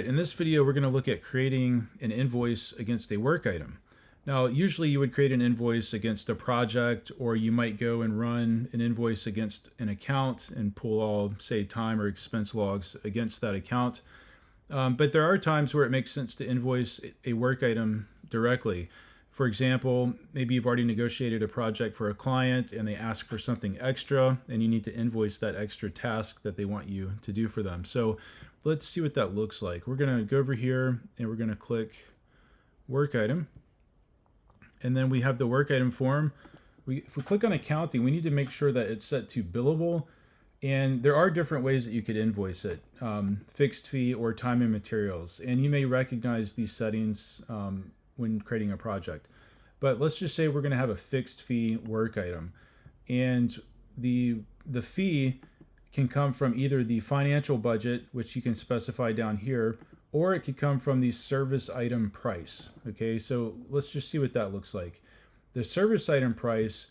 In this video, we're going to look at creating an invoice against a work item. Now, usually you would create an invoice against a project, or you might go and run an invoice against an account and pull all, say, time or expense logs against that account. But there are times where it makes sense to invoice a work item directly. For example, maybe you've already negotiated a project for a client and they ask for something extra and you need to invoice that extra task that they want you to do for them. So let's see what that looks like. We're going to go over here and we're going to click work item. And then we have the work item form. If we click on accounting, we need to make sure that it's set to billable. And there are different ways that you could invoice it, fixed fee or time and materials. And you may recognize these settings when creating a project. But let's just say we're going to have a fixed fee work item. And the fee can come from either the financial budget, which you can specify down here, or it could come from the service item price. Okay, so let's just see what that looks like. The service item price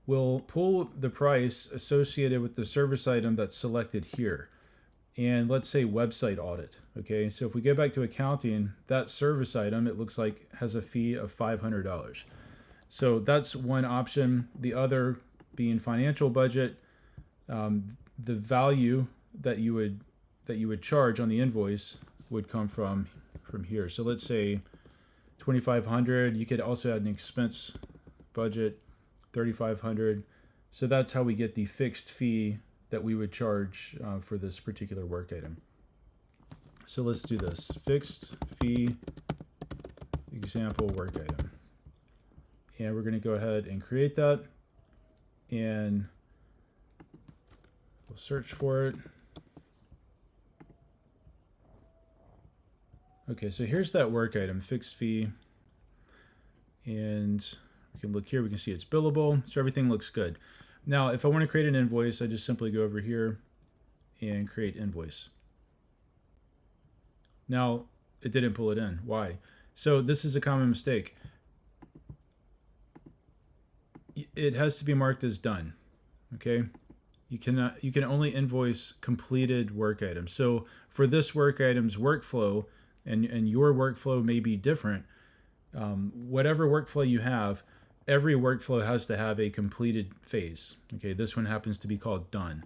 will pull the price associated with the service item that's selected here. And let's say website audit. Okay, so if we go back to accounting, that service item, it looks like has a fee of $500. So that's one option. The other being financial budget, the value that you would charge on the invoice would come from here. So let's say 2,500. You could also add an expense budget, 3,500. So that's how we get the fixed fee that we would charge for this particular work item. So let's do this. Fixed fee example work item. And we're going to go ahead and create that. And we'll search for it. Okay, so here's that work item, fixed fee. And we can look here, we can see it's billable. So everything looks good. Now, if I want to create an invoice, I just simply go over here and create invoice. Now, it didn't pull it in. Why? So this is a common mistake. It has to be marked as done. Okay? You can only invoice completed work items. So for this work item's workflow, and your workflow may be different, whatever workflow you have, every workflow has to have a completed phase. Okay, this one happens to be called done.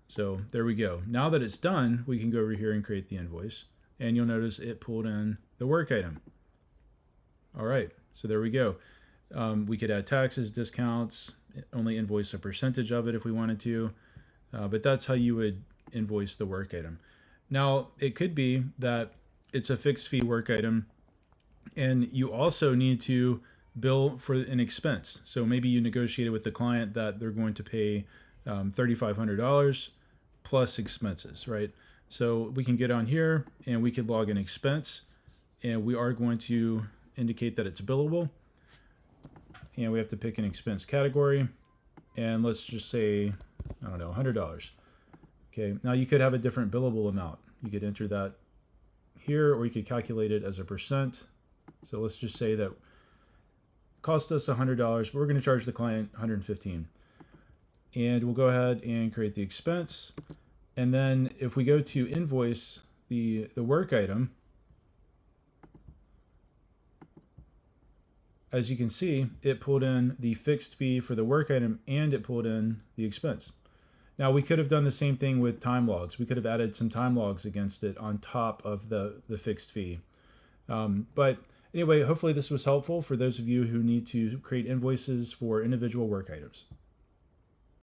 So there we go. Now that it's done, we can go over here and create the invoice. And you'll notice it pulled in the work item. All right, so there we go. We could add taxes, discounts, only invoice a percentage of it if we wanted to. But that's how you would invoice the work item. Now, it could be that it's a fixed fee work item and you also need to bill for an expense. So maybe you negotiated with the client that they're going to pay $3,500 plus expenses, right? So we can get on here and we could log an expense, and we are going to indicate that it's billable. And we have to pick an expense category. And let's just say, I don't know, $100. Okay, now you could have a different billable amount. You could enter that here, or you could calculate it as a percent. So let's just say that cost us $100, but we're going to charge the client $115. And we'll go ahead and create the expense. And then if we go to invoice the work item, as you can see, it pulled in the fixed fee for the work item and it pulled in the expense. Now, we could have done the same thing with time logs. We could have added some time logs against it on top of the fixed fee. But anyway, hopefully this was helpful for those of you who need to create invoices for individual work items.